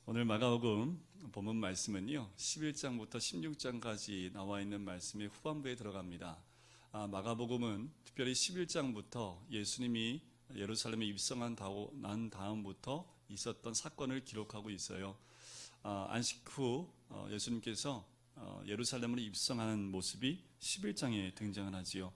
오늘 마가복음 본문 말씀은요 11장부터 16장까지 나와 있는 말씀의 후반부에 들어갑니다. 마가복음은 특별히 11장부터 예수님이 예루살렘에 입성한 난 다음부터 있었던 사건을 기록하고 있어요. 안식 후 예수님께서 예루살렘으로 입성하는 모습이 11장에 등장을 하지요.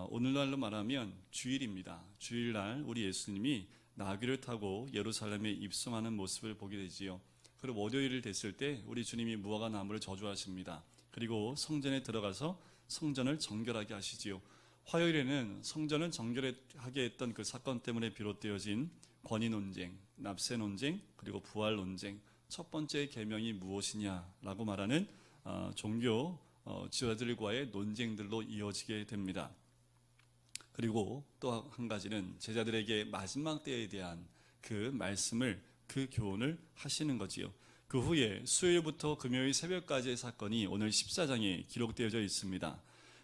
오늘날로 말하면 주일입니다. 주일날 우리 예수님이 나귀를 타고 예루살렘에 입성하는 모습을 보게 되지요. 그리고 월요일을 됐을 때 우리 주님이 무화과 나무를 저주하십니다. 그리고 성전에 들어가서 성전을 정결하게 하시지요. 화요일에는 성전을 정결하게 했던 그 사건 때문에 비롯되어진 권위 논쟁, 납세 논쟁, 그리고 부활 논쟁, 첫 번째 계명이 무엇이냐라고 말하는 종교 지도자들과의 논쟁들로 이어지게 됩니다. 그리고 또 한 가지는 제자들에게 마지막 때에 대한 그 말씀을, 그 교훈을 하시는 거지요. 그 후에 수요일부터 금요일 새벽까지의 사건이 오늘 14장에 기록되어져 있습니다.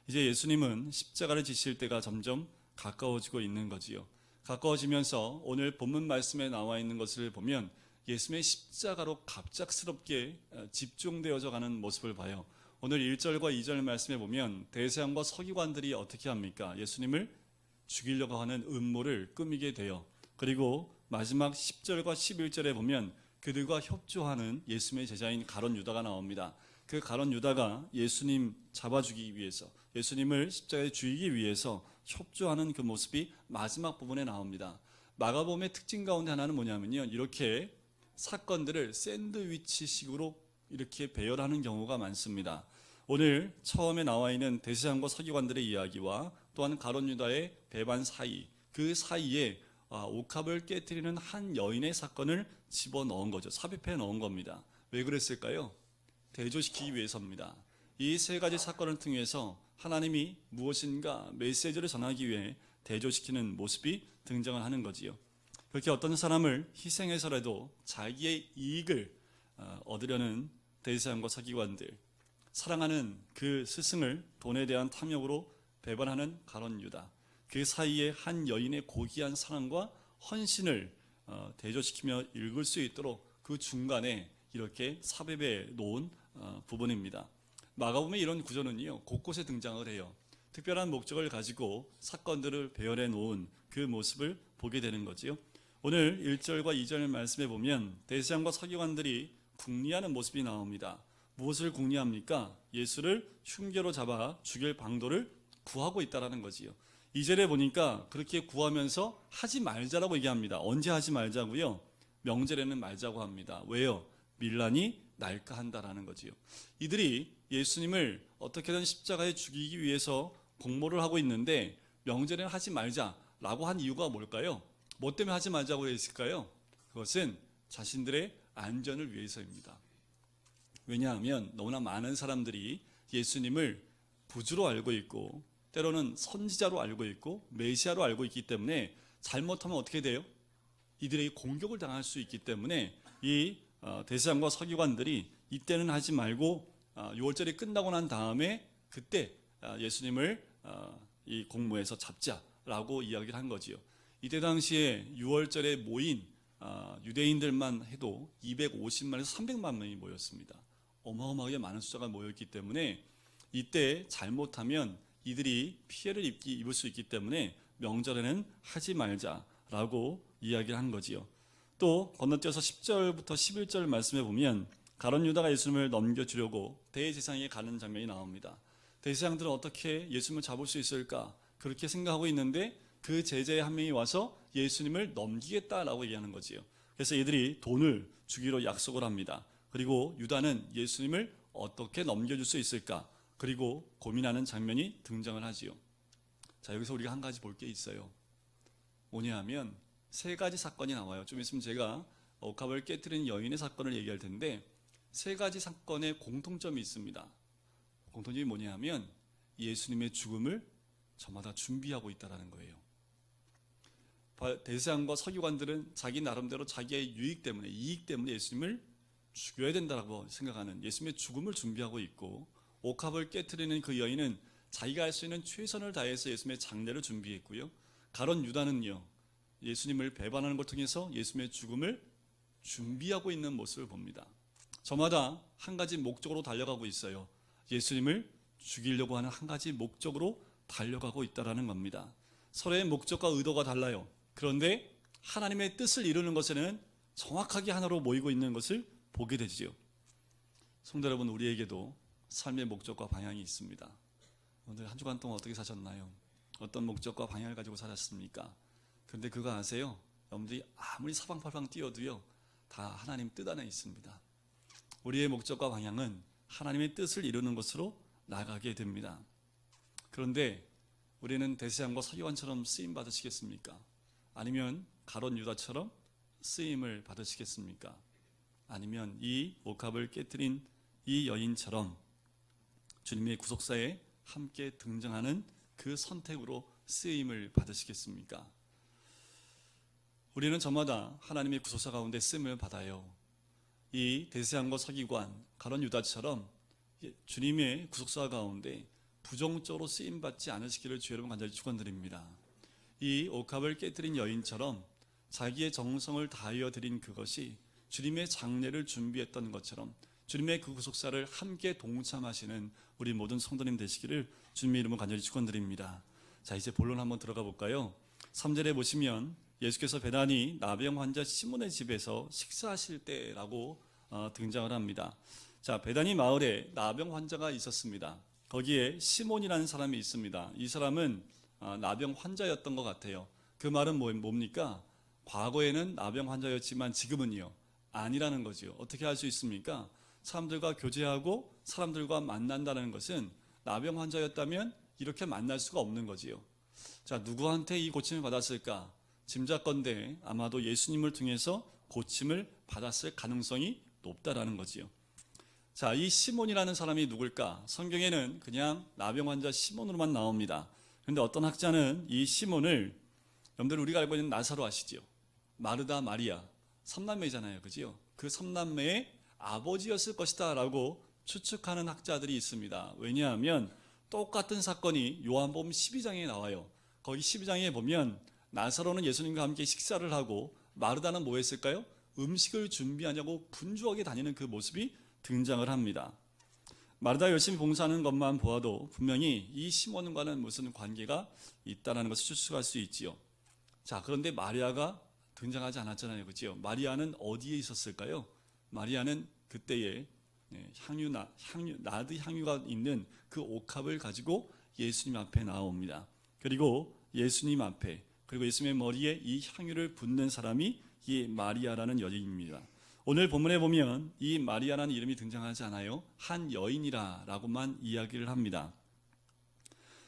이제 예수님은 십자가를 지실 때가 점점 가까워지고 있는 거지요. 가까워지면서 오늘 본문 말씀에 나와 있는 것을 보면 예수님의 십자가로 갑작스럽게 집중되어져 가는 모습을 봐요. 오늘 1절과 2절 말씀에 보면 대제사장과 서기관들이 어떻게 합니까? 예수님을 죽이려고 하는 음모를 꾸미게 돼요. 그리고 마지막 10절과 11절에 보면 그들과 협조하는 예수님의 제자인 가룟 유다가 나옵니다. 그 가룟 유다가 예수님 잡아 죽이기 위해서, 예수님을 십자가에 죽이기 위해서 협조하는 그 모습이 마지막 부분에 나옵니다. 마가복음의 특징 가운데 하나는 뭐냐면요, 이렇게 사건들을 샌드위치식으로 이렇게 배열하는 경우가 많습니다. 오늘 처음에 나와 있는 대제사장과 서기관들의 이야기와 또한 가룟 유다의 배반 사이, 그 사이에 옥합을 깨뜨리는 한 여인의 사건을 집어넣은 거죠. 삽입해 넣은 겁니다. 왜 그랬을까요? 대조시키기 위해서입니다. 이 세 가지 사건을 통해서 하나님이 무엇인가 메시지를 전하기 위해 대조시키는 모습이 등장을 하는 거지요. 그렇게 어떤 사람을 희생해서라도 자기의 이익을 얻으려는 대제사장과 서기관들, 사랑하는 그 스승을 돈에 대한 탐욕으로 배반하는 가룟 유다, 그 사이에 한 여인의 고귀한 사랑과 헌신을 대조시키며 읽을 수 있도록 그 중간에 이렇게 삽입해 놓은 부분입니다. 마가복음의 이런 구조는요 곳곳에 등장을 해요. 특별한 목적을 가지고 사건들을 배열해 놓은 그 모습을 보게 되는 거지요. 오늘 1절과 2절 말씀에 보면 대제사장과 서기관들이 궁리하는 모습이 나옵니다. 무엇을 궁리합니까? 예수를 흉계로 잡아 죽일 방도를 구하고 있다는 거지요. 2절에 보니까 그렇게 구하면서 하지 말자라고 얘기합니다. 언제 하지 말자고요? 명절에는 말자고 합니다. 왜요? 밀란이 날까 한다라는 거지요. 이들이 예수님을 어떻게든 십자가에 죽이기 위해서 공모를 하고 있는데 명절에는 하지 말자라고 한 이유가 뭘까요? 뭐 때문에 하지 말자고 했을까요? 그것은 자신들의 안전을 위해서입니다. 왜냐하면 너무나 많은 사람들이 예수님을 부주로 알고 있고 때로는 선지자로 알고 있고 메시아로 알고 있기 때문에 잘못하면 어떻게 돼요? 이들에게 공격을 당할 수 있기 때문에 이 대제사장과 서기관들이 이때는 하지 말고 6월절이 끝나고 난 다음에 그때 예수님을 이 공모에서 잡자라고 이야기를 한 거지요. 이때 당시에 6월절에 모인 유대인들만 해도 250만에서 300만 명이 모였습니다. 어마어마하게 많은 숫자가 모였기 때문에 이때 잘못하면 이들이 피해를 입을 수 있기 때문에 명절에는 하지 말자라고 이야기를 한 거지요. 또 건너뛰어서 10절부터 11절 말씀에 보면 가룟 유다가 예수님을 넘겨주려고 대제사장에게 가는 장면이 나옵니다. 대제사장들은 어떻게 예수님을 잡을 수 있을까 그렇게 생각하고 있는데 그 제자의 한 명이 와서 예수님을 넘기겠다라고 얘기하는 거지요. 그래서 이들이 돈을 주기로 약속을 합니다. 그리고 유다는 예수님을 어떻게 넘겨줄 수 있을까 그리고 고민하는 장면이 등장을 하지요. 자, 여기서 우리가 한 가지 볼 게 있어요. 뭐냐 하면 세 가지 사건이 나와요. 좀 있으면 제가 옥합을 깨뜨린 여인의 사건을 얘기할 텐데 세 가지 사건의 공통점이 있습니다. 공통점이 뭐냐 하면 예수님의 죽음을 저마다 준비하고 있다는 거예요. 대제사장과 서기관들은 자기 나름대로 자기의 유익 때문에, 이익 때문에 예수님을 죽여야 된다고 생각하는, 예수님의 죽음을 준비하고 있고, 옥합을 깨트리는 그 여인은 자기가 할 수 있는 최선을 다해서 예수님의 장례를 준비했고요. 가룟 유다는요, 예수님을 배반하는 걸 통해서 예수님의 죽음을 준비하고 있는 모습을 봅니다. 저마다 한 가지 목적으로 달려가고 있어요. 예수님을 죽이려고 하는 한 가지 목적으로 달려가고 있다는 겁니다. 서로의 목적과 의도가 달라요. 그런데 하나님의 뜻을 이루는 것에는 정확하게 하나로 모이고 있는 것을 보게 되지요. 성도 여러분, 우리에게도 삶의 목적과 방향이 있습니다. 오늘 한 주간 동안 어떻게 사셨나요? 어떤 목적과 방향을 가지고 살았습니까? 그런데 그거 아세요? 여러분들이 아무리 사방팔방 뛰어도요, 다 하나님 뜻 안에 있습니다. 우리의 목적과 방향은 하나님의 뜻을 이루는 것으로 나가게 됩니다. 그런데 우리는 대제사장과 서기관처럼 쓰임 받으시겠습니까? 아니면 가룟 유다처럼 쓰임을 받으시겠습니까? 아니면 이 옥합을 깨뜨린 이 여인처럼 주님의 구속사에 함께 등장하는 그 선택으로 쓰임을 받으시겠습니까? 우리는 저마다 하나님의 구속사 가운데 쓰임을 받아요. 이 대제사장과 서기관, 가룟 유다처럼 주님의 구속사 가운데 부정적으로 쓰임받지 않으시기를 주 여러분 간절히 축원드립니다. 이 옥합을 깨뜨린 여인처럼 자기의 정성을 다하여 드린 그것이 주님의 장례를 준비했던 것처럼 주님의 그 구속사를 함께 동참하시는 우리 모든 성도님 되시기를 주님의 이름으로 간절히 축원드립니다. 자, 이제 본론 한번 들어가 볼까요? 3절에 보시면 예수께서 베다니 나병 환자 시몬의 집에서 식사하실 때라고 등장을 합니다. 자, 베다니 마을에 나병 환자가 있었습니다. 거기에 시몬이라는 사람이 있습니다. 이 사람은 나병 환자였던 것 같아요. 그 말은 뭡니까? 과거에는 나병 환자였지만 지금은요, 아니라는 거죠. 어떻게 할 수 있습니까? 사람들과 교제하고 사람들과 만난다는 것은 나병 환자였다면 이렇게 만날 수가 없는 거지요. 자, 누구한테 이 고침을 받았을까? 짐작건대 아마도 예수님을 통해서 고침을 받았을 가능성이 높다라는 거지요. 자, 이 시몬이라는 사람이 누굴까? 성경에는 그냥 나병 환자 시몬으로만 나옵니다. 그런데 어떤 학자는 이 시몬을, 여러분들 우리가 알고 있는 나사로 아시죠? 마르다, 마리아, 3남매잖아요. 그죠? 그 3남매의 아버지였을 것이다 라고 추측하는 학자들이 있습니다. 왜냐하면 똑같은 사건이 요한복음 12장에 나와요. 거기 12장에 보면 나사로는 예수님과 함께 식사를 하고 마르다는 뭐 했을까요? 음식을 준비하냐고 분주하게 다니는 그 모습이 등장을 합니다. 마르다 열심히 봉사하는 것만 보아도 분명히 이 시몬과는 무슨 관계가 있다는 것을 추측할 수 있지요. 자, 그런데 마리아가 등장하지 않았잖아요. 그렇죠? 마리아는 어디에 있었을까요? 마리아는 그때에 나드 향유가 있는 그 옥합을 가지고 예수님 앞에 나옵니다. 그리고 예수님 앞에, 그리고 예수님의 머리에 이 향유를 붓는 사람이 이 마리아라는 여인입니다. 오늘 본문에 보면 이 마리아라는 이름이 등장하지 않아요. 한 여인이라고만 이야기를 합니다.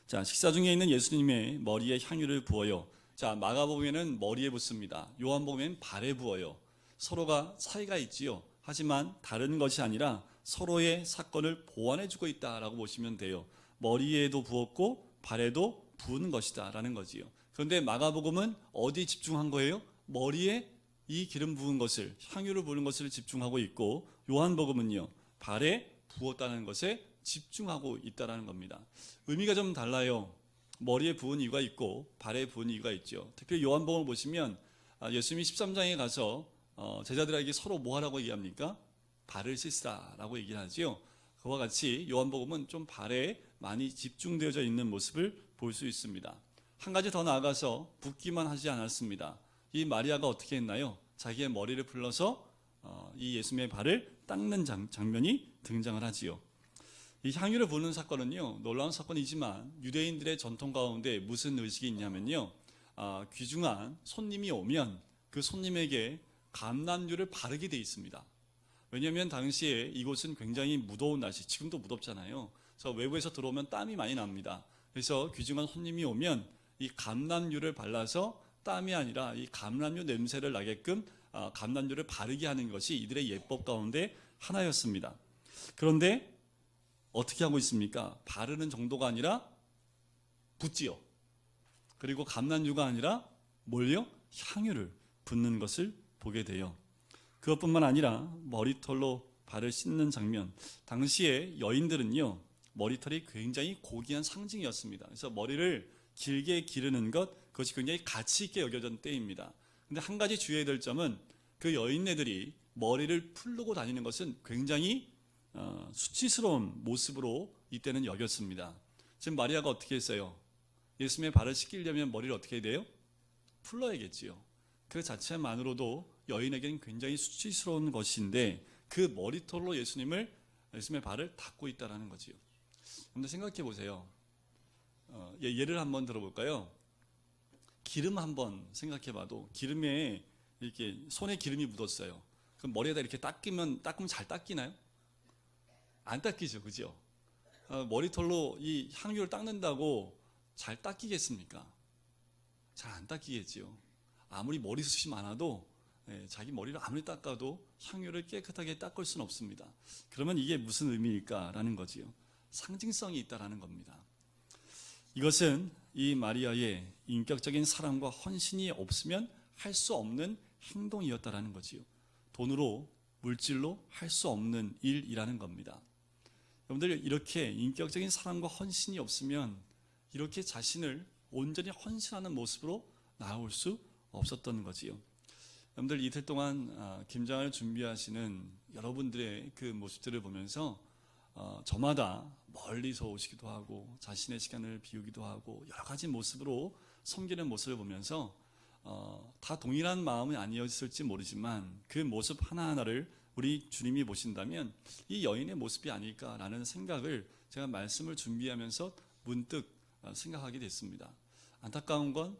자, 식사 중에 있는 예수님의 머리에 향유를 부어요. 자, 마가복음에는 머리에 붓습니다. 요한복음에는 발에 부어요. 서로가 차이가 있지요. 하지만 다른 것이 아니라 서로의 사건을 보완해주고 있다라고 보시면 돼요. 머리에도 부었고 발에도 부은 것이다 라는 거지요. 그런데 마가복음은 어디에 집중한 거예요? 머리에 이 기름 부은 것을, 향유를 부은 것을 집중하고 있고, 요한복음은요, 발에 부었다는 것에 집중하고 있다는 겁니다. 의미가 좀 달라요. 머리에 부은 이유가 있고 발에 부은 이유가 있죠. 특히 요한복음을 보시면 예수님이 13장에 가서 제자들에게 서로 뭐 하라고 얘기합니까? 발을 씻으라라고 얘기를 하죠. 그와 같이 요한복음은 좀 발에 많이 집중되어져 있는 모습을 볼 수 있습니다. 한 가지 더 나아가서 붓기만 하지 않았습니다. 이 마리아가 어떻게 했나요? 자기의 머리를 풀러서 이 예수님의 발을 닦는 장면이 등장을 하지요. 이 향유를 부는 사건은요, 놀라운 사건이지만 유대인들의 전통 가운데 무슨 의식이 있냐면요, 귀중한 손님이 오면 그 손님에게 감람유를 바르게 돼 있습니다. 왜냐하면 당시에 이곳은 굉장히 무더운 날씨, 지금도 무덥잖아요. 그래서 외부에서 들어오면 땀이 많이 납니다. 그래서 귀중한 손님이 오면 이 감람유를 발라서 땀이 아니라 이 감람유 냄새를 나게끔 감람유를 바르게 하는 것이 이들의 예법 가운데 하나였습니다. 그런데 어떻게 하고 있습니까? 바르는 정도가 아니라 붓지요. 그리고 감람유가 아니라 뭘요? 향유를 붓는 것을 보게 돼요. 그것뿐만 아니라 머리털로 발을 씻는 장면, 당시에 여인들은요 머리털이 굉장히 고귀한 상징이었습니다. 그래서 머리를 길게 기르는 것, 그것이 굉장히 가치 있게 여겨졌던 때입니다. 근데 한 가지 주의해야 될 점은 그 여인네들이 머리를 풀르고 다니는 것은 굉장히 수치스러운 모습으로 이때는 여겼습니다. 지금 마리아가 어떻게 했어요? 예수님의 발을 씻기려면 머리를 어떻게 해야 돼요? 풀러야겠지요. 그 자체만으로도 여인에게는 굉장히 수치스러운 것인데 그 머리털로 예수님의 발을 닦고 있다는 거지요. 근데 생각해 보세요. 예를 한번 들어볼까요? 기름 한번 생각해봐도 기름에 이렇게 손에 기름이 묻었어요. 그럼 머리에다 이렇게 닦으면 잘 닦이나요? 안 닦이죠, 그죠? 머리털로 이 향유를 닦는다고 잘 닦이겠습니까? 잘 안 닦이겠지요. 아무리 머리숱이 많아도 자기 머리를 아무리 닦아도 향유를 깨끗하게 닦을 수는 없습니다. 그러면 이게 무슨 의미일까라는 거지요. 상징성이 있다라는 겁니다. 이것은 이 마리아의 인격적인 사랑과 헌신이 없으면 할 수 없는 행동이었다라는 거지요. 돈으로, 물질로 할 수 없는 일이라는 겁니다. 여러분들 이렇게 인격적인 사랑과 헌신이 없으면 이렇게 자신을 온전히 헌신하는 모습으로 나올 수 없었던 거지요. 여러분들 이틀 동안 김장을 준비하시는 여러분들의 그 모습들을 보면서 저마다 멀리서 오시기도 하고 자신의 시간을 비우기도 하고 여러 가지 모습으로 섬기는 모습을 보면서 다 동일한 마음이 아니었을지 모르지만 그 모습 하나하나를 우리 주님이 보신다면 이 여인의 모습이 아닐까라는 생각을 제가 말씀을 준비하면서 문득 생각하게 됐습니다. 안타까운 건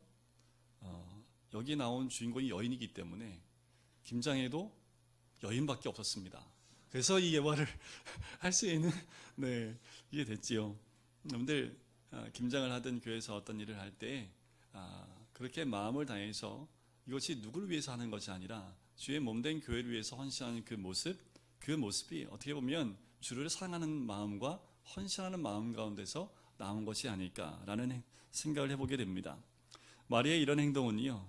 여기 나온 주인공이 여인이기 때문에 김장에도 여인밖에 없었습니다. 그래서 이 예화를 할 수 있는 이게 됐지요. 여러분들 김장을 하든 교회에서 어떤 일을 할 때 그렇게 마음을 다해서 이것이 누구를 위해서 하는 것이 아니라 주의 몸된 교회를 위해서 헌신하는 그 모습이 어떻게 보면 주를 사랑하는 마음과 헌신하는 마음 가운데서 나온 것이 아닐까라는 생각을 해보게 됩니다. 마리아의 이런 행동은요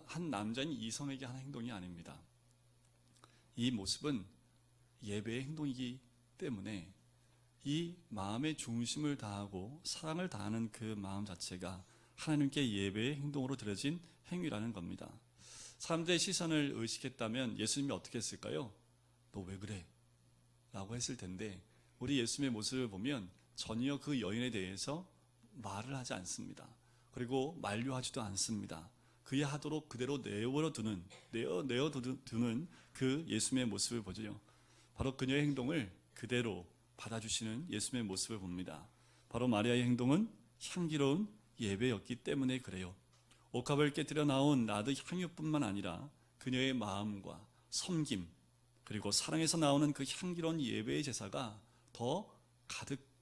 한 남자인 이성에게 한 행동이 아닙니다. 이 모습은 예배의 행동이기 때문에 이 마음의 중심을 다하고 사랑을 다하는 그 마음 자체가 하나님께 예배의 행동으로 드려진 행위라는 겁니다. 사람들의 시선을 의식했다면 예수님이 어떻게 했을까요? 너 왜 그래? 라고 했을 텐데 우리 예수님의 모습을 보면 전혀 그 여인에 대해서 말을 하지 않습니다. 그리고 만류하지도 않습니다. 그의 하도록 그대로 내어두는 그 예수님의 모습을 보죠. 바로 그녀의 행동을 그대로 받아주시는 예수님의 모습을 봅니다. 바로 마리아의 행동은 향기로운 예배였기 때문에 그래요. 옥합을 깨뜨려 나온 나드 향유뿐만 아니라 그녀의 마음과 섬김 그리고 사랑에서 나오는 그 향기로운 예배의 제사가 더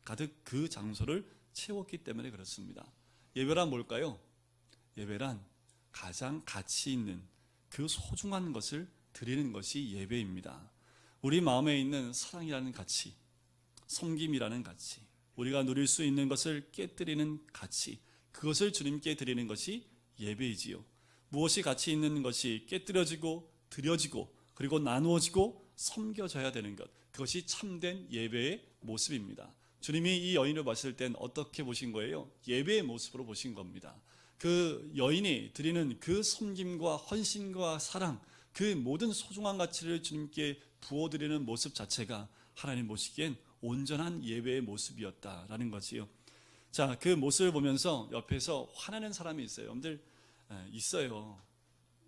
가득 그 장소를 채웠기 때문에 그렇습니다. 예배란 뭘까요? 예배란 가장 가치 있는 그 소중한 것을 드리는 것이 예배입니다. 우리 마음에 있는 사랑이라는 가치, 섬김이라는 가치, 우리가 누릴 수 있는 것을 깨뜨리는 가치, 그것을 주님께 드리는 것이 예배이지요. 무엇이 가치 있는 것이 깨뜨려지고 드려지고 그리고 나누어지고 섬겨져야 되는 것, 그것이 참된 예배의 모습입니다. 주님이 이 여인을 봤을 땐 어떻게 보신 거예요? 예배의 모습으로 보신 겁니다. 그 여인이 드리는 그 섬김과 헌신과 사랑, 그 모든 소중한 가치를 주님께 부어드리는 모습 자체가 하나님 보시기엔 온전한 예배의 모습이었다라는 거지요. 자, 그 모습을 보면서 옆에서 화내는 사람이 있어요. 여러분들 있어요.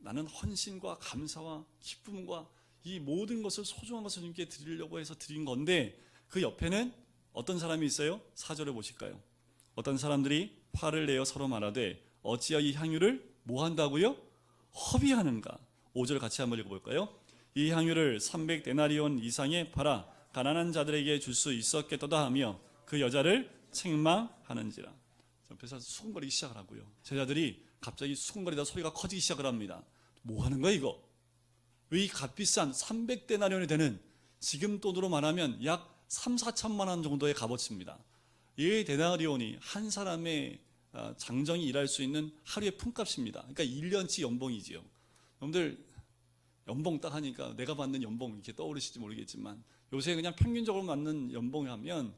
나는 헌신과 감사와 기쁨과 이 모든 것을 소중한 것을 주님께 드리려고 해서 드린 건데 그 옆에는 어떤 사람이 있어요? 4절을 보실까요? 어떤 사람들이 화를 내어 서로 말하되 어찌하여 이 향유를 뭐 한다고요? 허비하는가? 5절 같이 한번 읽어볼까요? 이 향유를 300데나리온 이상에 팔아 가난한 자들에게 줄 수 있었겠도다 하며 그 여자를 책망하는지라. 옆에서 수군거리기 시작을 하고요. 제자들이 갑자기 수군거리다 소리가 커지기 시작을 합니다. 뭐 하는 거야 이거? 왜 이 값비싼 300데나리온이 되는 지금 돈으로 말하면 약 3, 4천만 원 정도의 값어치입니다. 이 데나리온이 한 사람의 장정이 일할 수 있는 하루의 품값입니다. 그러니까 1년치 연봉이지요. 여러분들 연봉 딱 하니까 내가 받는 연봉 이렇게 떠오르실지 모르겠지만 요새 그냥 평균적으로 받는 연봉이라면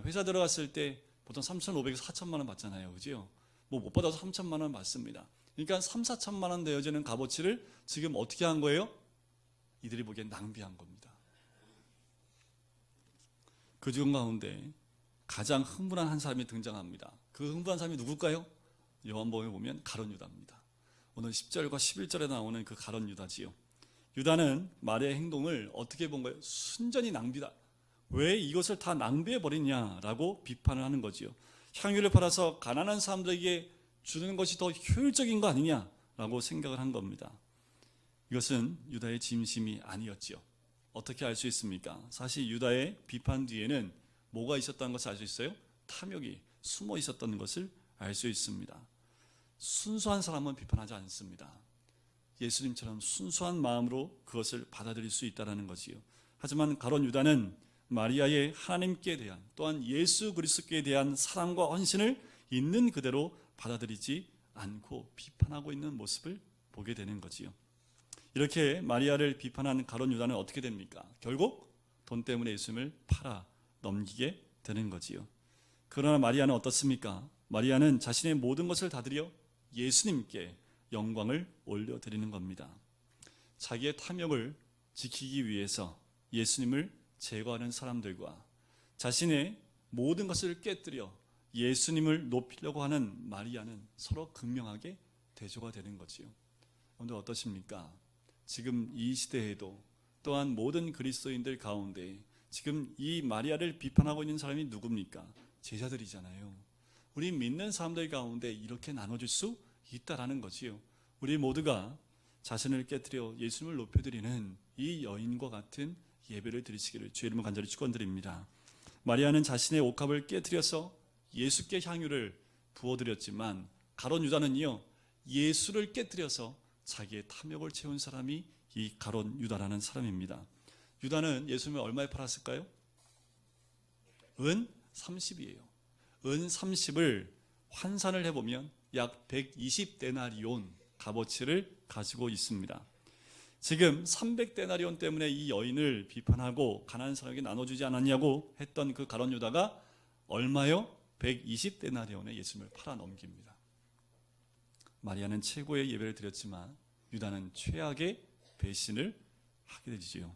회사 들어갔을 때 보통 3,500에서 4천만 원 받잖아요. 그죠? 뭐 못 받아서 3천만 원 받습니다. 그러니까 3, 4천만 원 되어지는 값어치를 지금 어떻게 한 거예요? 이들이 보기엔 낭비한 겁니다. 그 중 가운데 가장 흥분한 한 사람이 등장합니다. 그 흥분한 사람이 누굴까요? 요한복음에 보면 가룟 유다입니다. 오늘 10절과 11절에 나오는 그 가룟 유다지요. 유다는 마리아의 행동을 어떻게 본 거예요? 순전히 낭비다. 왜 이것을 다 낭비해 버리냐라고 비판을 하는 거지요. 향유를 팔아서 가난한 사람들에게 주는 것이 더 효율적인 거 아니냐라고 생각을 한 겁니다. 이것은 유다의 진심이 아니었지요. 어떻게 알 수 있습니까? 사실 유다의 비판 뒤에는 뭐가 있었다는 것을 알 수 있어요? 탐욕이 숨어 있었던 것을 알 수 있습니다. 순수한 사람은 비판하지 않습니다. 예수님처럼 순수한 마음으로 그것을 받아들일 수 있다는 거지요. 하지만 가룟 유다는 마리아의 하나님께 대한 또한 예수 그리스도께 대한 사랑과 헌신을 있는 그대로 받아들이지 않고 비판하고 있는 모습을 보게 되는 거지요. 이렇게 마리아를 비판하는 가룟 유다는 어떻게 됩니까? 결국 돈 때문에 예수님을 팔아 넘기게 되는 거지요. 그러나 마리아는 어떻습니까? 마리아는 자신의 모든 것을 다 드려 예수님께 영광을 올려드리는 겁니다. 자기의 탐욕을 지키기 위해서 예수님을 제거하는 사람들과 자신의 모든 것을 깨뜨려 예수님을 높이려고 하는 마리아는 서로 극명하게 대조가 되는 거지요. 오늘 어떠십니까? 지금 이 시대에도 또한 모든 그리스도인들 가운데 지금 이 마리아를 비판하고 있는 사람이 누굽니까? 제자들이잖아요. 우리 믿는 사람들 가운데 이렇게 나눠줄 수 있다라는 거지요. 우리 모두가 자신을 깨뜨려 예수님을 높여드리는 이 여인과 같은 예배를 드리시기를 주의 이름으로 간절히 축원드립니다. 마리아는 자신의 옥합을 깨뜨려서 예수께 향유를 부어드렸지만 가룟 유다는요, 예수를 깨뜨려서 자기의 탐욕을 채운 사람이 이 가룟 유다라는 사람입니다. 유다는 예수님을 얼마에 팔았을까요? 은 30이에요. 은 30을 환산을 해보면 약 120데나리온 값어치를 가지고 있습니다. 지금 300데나리온 때문에 이 여인을 비판하고 가난한 사람에게 나눠주지 않았냐고 했던 그 가룟 유다가 얼마요? 120데나리온에 예수님을 팔아 넘깁니다. 마리아는 최고의 예배를 드렸지만 유다는 최악의 배신을 하게 되지요.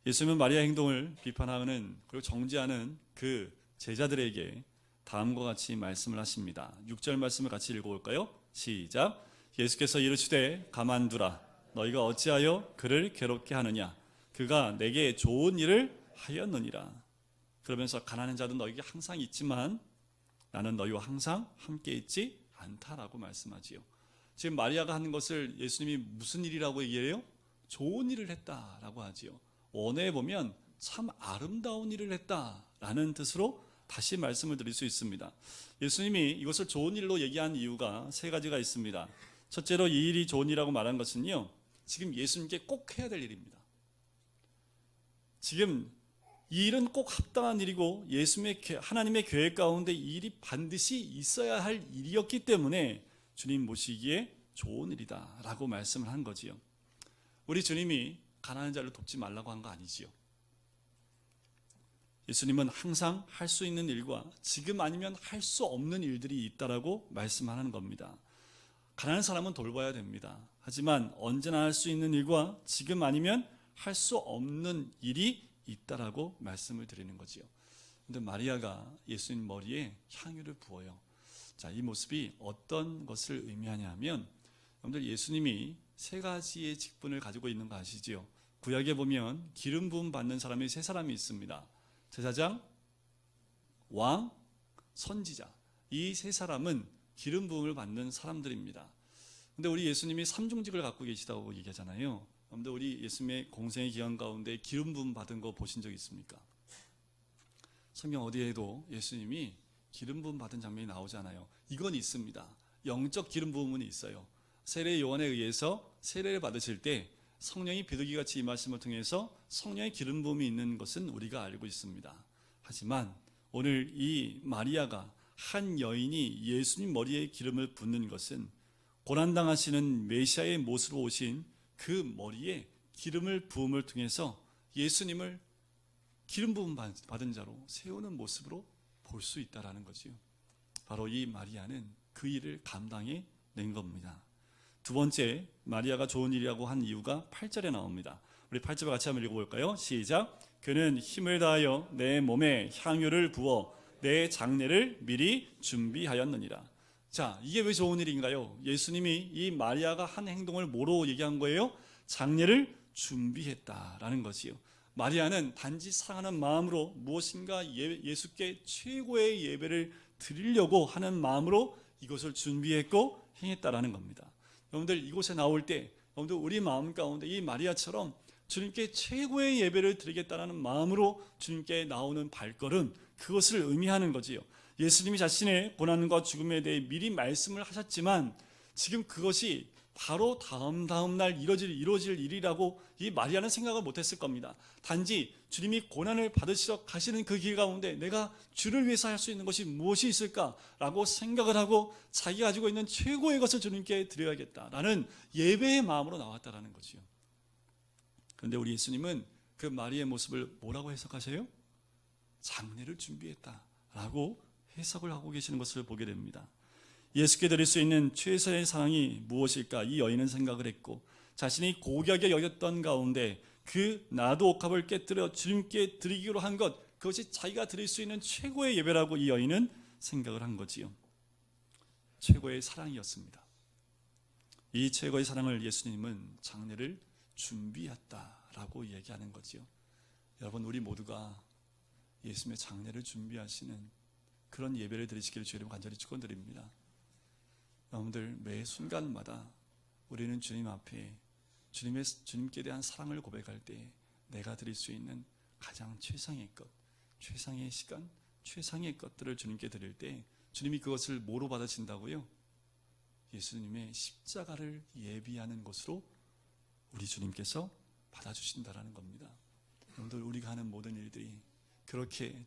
예수님은 마리아의 행동을 비판하는 그리고 정죄하는 그 제자들에게 다음과 같이 말씀을 하십니다. 6절 말씀을 같이 읽어볼까요? 시작. 예수께서 이르시되 가만두라. 너희가 어찌하여 그를 괴롭게 하느냐? 그가 내게 좋은 일을 하였느니라. 그러면서 가난한 자는 너희에게 항상 있지만 나는 너희와 항상 함께 있지 않다라고 말씀하지요. 지금 마리아가 하는 것을 예수님이 무슨 일이라고 얘기해요? 좋은 일을 했다라고 하지요. 원어에 보면 참 아름다운 일을 했다라는 뜻으로 다시 말씀을 드릴 수 있습니다. 예수님이 이것을 좋은 일로 얘기한 이유가 세 가지가 있습니다. 첫째로 이 일이 좋은 일이라고 말한 것은요, 지금 예수님께 꼭 해야 될 일입니다. 지금 이 일은 꼭 합당한 일이고 예수님의 하나님의 계획 가운데 이 일이 반드시 있어야 할 일이었기 때문에 주님 모시기에 좋은 일이다 라고 말씀을 한 거지요. 우리 주님이 가난한 자를 돕지 말라고 한 거 아니지요. 예수님은 항상 할 수 있는 일과 지금 아니면 할 수 없는 일들이 있다라고 말씀하는 겁니다. 가난한 사람은 돌봐야 됩니다. 하지만 언제나 할 수 있는 일과 지금 아니면 할 수 없는 일이 있다라고 말씀을 드리는 거지요. 근데 마리아가 예수님 머리에 향유를 부어요. 자, 이 모습이 어떤 것을 의미하냐면, 여러분들 예수님이 세 가지의 직분을 가지고 있는 거 아시지요? 구약에 보면 기름 부음 받는 사람이 세 사람이 있습니다. 제사장, 왕, 선지자. 이 세 사람은 기름 부음을 받는 사람들입니다. 근데 우리 예수님이 삼중직을 갖고 계시다고 얘기하잖아요. 여러분들 우리 예수님의 공생의 기간 가운데 기름 부음 받은 거 보신 적 있습니까? 성경 어디에도 예수님이 기름 부음 받은 장면이 나오지 않아요. 이건 있습니다. 영적 기름 부음은 있어요. 세례 요한에 의해서 세례를 받으실 때 성령이 비둘기같이 임하심을 통해서 성령의 기름 부음이 있는 것은 우리가 알고 있습니다. 하지만 오늘 이 마리아가 한 여인이 예수님 머리에 기름을 붓는 것은 고난당하시는 메시아의 모습으로 오신 그 머리에 기름을 부음을 통해서 예수님을 기름 부음 받은 자로 세우는 모습으로 볼 수 있다라는 거지요. 바로 이 마리아는 그 일을 감당해 낸 겁니다. 두 번째, 마리아가 좋은 일이라고 한 이유가 8절에 나옵니다. 우리 8절 같이 한번 읽어볼까요? 시작. 그는 힘을 다하여 내 몸에 향유를 부어 내 장례를 미리 준비하였느니라. 자, 이게 왜 좋은 일인가요? 예수님이 이 마리아가 한 행동을 뭐로 얘기한 거예요? 장례를 준비했다라는 것이요. 마리아는 단지 사랑하는 마음으로 무엇인가 예수께 최고의 예배를 드리려고 하는 마음으로 이것을 준비했고 행했다라는 겁니다. 여러분들 이곳에 나올 때 여러분들 우리 마음 가운데 이 마리아처럼 주님께 최고의 예배를 드리겠다는 마음으로 주님께 나오는 발걸음, 그것을 의미하는 거지요. 예수님이 자신의 고난과 죽음에 대해 미리 말씀을 하셨지만 지금 그것이 바로 다음 날 이루어질 일이라고 이 마리아는 생각을 못했을 겁니다. 단지 주님이 고난을 받으시러 가시는 그 길 가운데 내가 주를 위해서 할 수 있는 것이 무엇이 있을까라고 생각을 하고 자기가 가지고 있는 최고의 것을 주님께 드려야겠다라는 예배의 마음으로 나왔다라는 거지요. 그런데 우리 예수님은 그 마리아의 모습을 뭐라고 해석하세요? 장례를 준비했다라고 해석을 하고 계시는 것을 보게 됩니다. 예수께 드릴 수 있는 최선의 사랑이 무엇일까? 이 여인은 생각을 했고 자신이 고귀하게 여겼던 가운데 그 나도 옥합을 깨뜨려 주님께 드리기로 한 것, 그것이 자기가 드릴 수 있는 최고의 예배라고 이 여인은 생각을 한 거지요. 최고의 사랑이었습니다. 이 최고의 사랑을 예수님은 장례를 준비했다라고 얘기하는 거지요. 여러분, 우리 모두가 예수님의 장례를 준비하시는 그런 예배를 드리시기를 주님 간절히 축원드립니다. 여러분들 매 순간마다 우리는 주님 앞에 주님께 대한 사랑을 고백할 때 내가 드릴 수 있는 가장 최상의 것, 최상의 시간, 최상의 것들을 주님께 드릴 때 주님이 그것을 뭐로 받으신다고요? 예수님의 십자가를 예비하는 것으로 우리 주님께서 받아주신다라는 겁니다. 여러분들 우리가 하는 모든 일들이 그렇게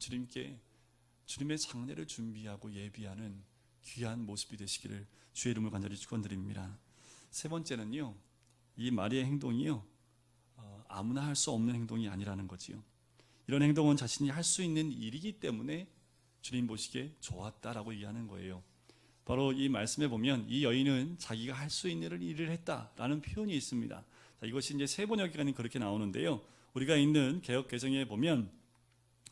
주님의 장례를 준비하고 예비하는 귀한 모습이 되시기를 주의 이름으로 간절히 축원드립니다. 세 번째는요, 이 마리아의 행동이요, 아무나 할 수 없는 행동이 아니라는 거지요. 이런 행동은 자신이 할 수 있는 일이기 때문에 주님 보시기에 좋았다라고 얘기하는 거예요. 바로 이 말씀에 보면 이 여인은 자기가 할 수 있는 일을 했다라는 표현이 있습니다. 자, 이것이 이제 세 번역기가 그렇게 나오는데요. 우리가 있는 개역 개정에 보면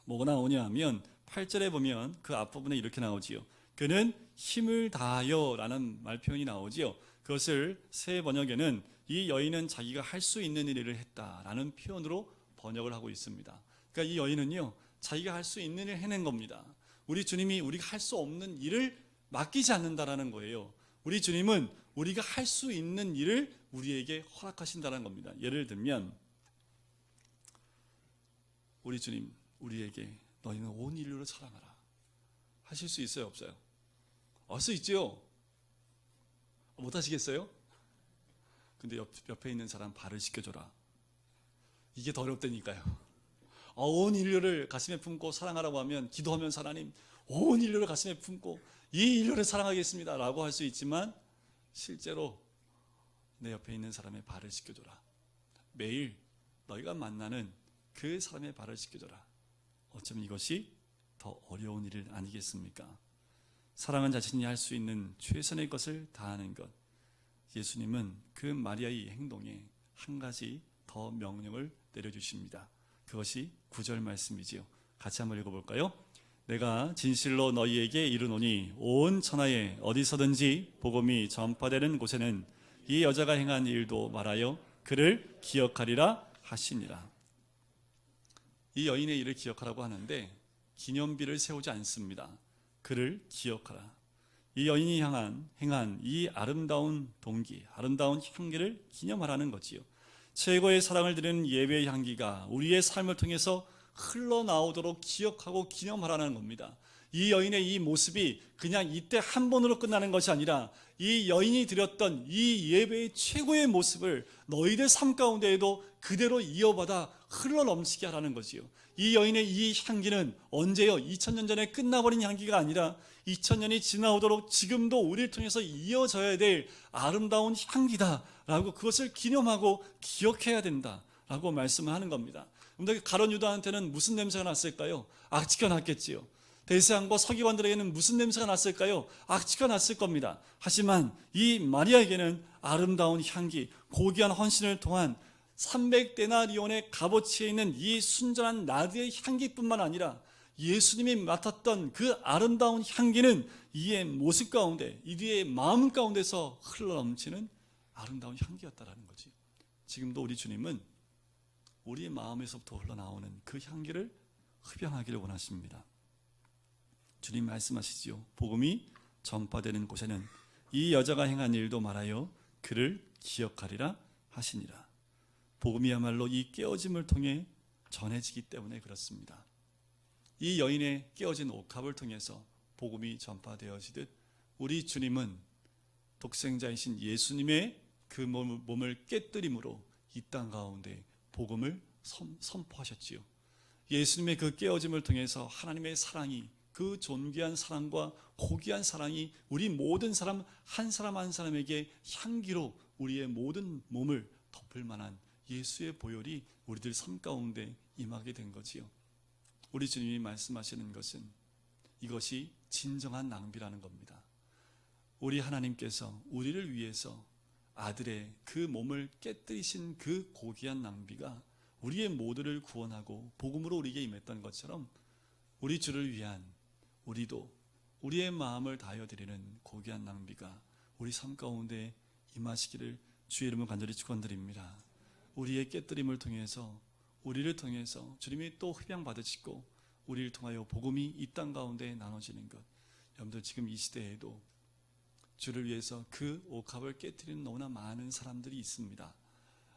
뭐가 나오냐 하면 8절에 보면 그 앞부분에 이렇게 나오지요. 그는 힘을 다하여 라는 말 표현이 나오지요. 그것을 새 번역에는 이 여인은 자기가 할 수 있는 일을 했다라는 표현으로 번역을 하고 있습니다. 그러니까 이 여인은요, 자기가 할 수 있는 일을 해낸 겁니다. 우리 주님이 우리가 할 수 없는 일을 맡기지 않는다라는 거예요. 우리 주님은 우리가 할 수 있는 일을 우리에게 허락하신다는 겁니다. 예를 들면 우리 주님 우리에게 너희는 온 인류를 사랑하라 하실 수 있어요, 없어요? 할 수 있죠. 못 하시겠어요? 근데 옆에 있는 사람 발을 씻겨줘라. 이게 더 어렵다니까요. 온 인류를 가슴에 품고 사랑하라고 하면 기도하면서 하나님 온 인류를 가슴에 품고 이 인류를 사랑하겠습니다 라고 할 수 있지만 실제로 내 옆에 있는 사람의 발을 씻겨줘라. 매일 너희가 만나는 그 사람의 발을 씻겨줘라. 어쩌면 이것이 더 어려운 일 아니겠습니까? 사랑은 자신이 할 수 있는 최선의 것을 다하는 것. 예수님은 그 마리아의 행동에 한 가지 더 명령을 내려주십니다. 그것이 9절 말씀이지요. 같이 한번 읽어볼까요? 내가 진실로 너희에게 이르노니 온 천하에 어디서든지 복음이 전파되는 곳에는 이 여자가 행한 일도 말하여 그를 기억하리라 하시니라. 이 여인의 일을 기억하라고 하는데 기념비를 세우지 않습니다. 그를 기억하라. 이 여인이 행한 이 아름다운 동기, 아름다운 향기를 기념하라는 거지요. 최고의 사랑을 드리는 예배의 향기가 우리의 삶을 통해서 흘러나오도록 기억하고 기념하라는 겁니다. 이 여인의 이 모습이 그냥 이때 한 번으로 끝나는 것이 아니라 이 여인이 드렸던 이 예배의 최고의 모습을 너희들 삶 가운데에도 그대로 이어받아 흘러넘치게 하라는 거지요. 이 여인의 이 향기는 언제요? 2000년 전에 끝나버린 향기가 아니라 2000년이 지나오도록 지금도 우리를 통해서 이어져야 될 아름다운 향기다라고 그것을 기념하고 기억해야 된다라고 말씀을 하는 겁니다. 근데 가룟 유다한테는 무슨 냄새가 났을까요? 악취가 났겠지요. 대세왕과 서기관들에게는 무슨 냄새가 났을까요? 악취가 났을 겁니다. 하지만 이 마리아에게는 아름다운 향기, 고귀한 헌신을 통한 300데나리온의 값어치에 있는 이 순전한 나드의 향기뿐만 아니라 예수님이 맡았던 그 아름다운 향기는 이의 모습 가운데, 이의 마음 가운데서 흘러넘치는 아름다운 향기였다라는 거지. 지금도 우리 주님은 우리의 마음에서부터 흘러나오는 그 향기를 흡양하기를 원하십니다. 주님 말씀하시지요. 복음이 전파되는 곳에는 이 여자가 행한 일도 말하여 그를 기억하리라 하시니라. 복음이야말로 이 깨어짐을 통해 전해지기 때문에 그렇습니다. 이 여인의 깨어진 옥합을 통해서 복음이 전파되어지듯 우리 주님은 독생자이신 예수님의 그 몸을 깨뜨림으로 이 땅 가운데 복음을 선포하셨지요. 예수님의 그 깨어짐을 통해서 하나님의 사랑이, 그 존귀한 사랑과 고귀한 사랑이 우리 모든 사람 한 사람 한 사람에게 향기로 우리의 모든 몸을 덮을 만한 예수의 보혈이 우리들 삶 가운데 임하게 된 거지요. 우리 주님이 말씀하시는 것은 이것이 진정한 낭비라는 겁니다. 우리 하나님께서 우리를 위해서 아들의 그 몸을 깨뜨리신 그 고귀한 낭비가 우리의 모두를 구원하고 복음으로 우리에게 임했던 것처럼 우리 주를 위한 우리도 우리의 마음을 다하여 드리는 고귀한 낭비가 우리 삶 가운데 임하시기를 주의 이름으로 간절히 축원드립니다. 우리의 깨뜨림을 통해서 우리를 통해서 주님이 또 흡양 받으시고 우리를 통하여 복음이 이 땅 가운데 나눠지는 것, 여러분들 지금 이 시대에도 주를 위해서 그 옥합을 깨뜨리는 너무나 많은 사람들이 있습니다.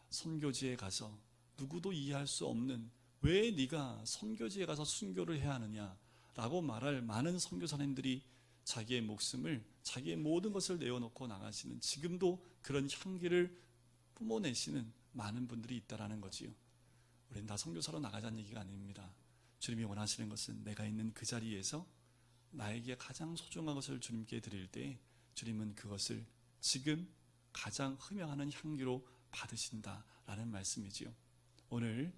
선교지에 가서 누구도 이해할 수 없는 왜 네가 선교지에 가서 순교를 해야 하느냐 라고 말할 많은 선교사님들이 자기의 목숨을, 자기의 모든 것을 내어놓고 나가시는, 지금도 그런 향기를 뿜어내시는 많은 분들이 있다라는 거지요. 우리는 다 선교사로 나가자는 얘기가 아닙니다. 주님이 원하시는 것은 내가 있는 그 자리에서 나에게 가장 소중한 것을 주님께 드릴 때 주님은 그것을 지금 가장 흠양하는 향기로 받으신다라는 말씀이지요. 오늘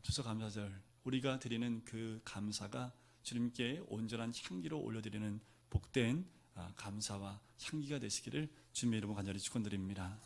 추수감사절 우리가 드리는 그 감사가 주님께 온전한 향기로 올려드리는 복된 감사와 향기가 되시기를 주님의 이름으로 간절히 축원드립니다.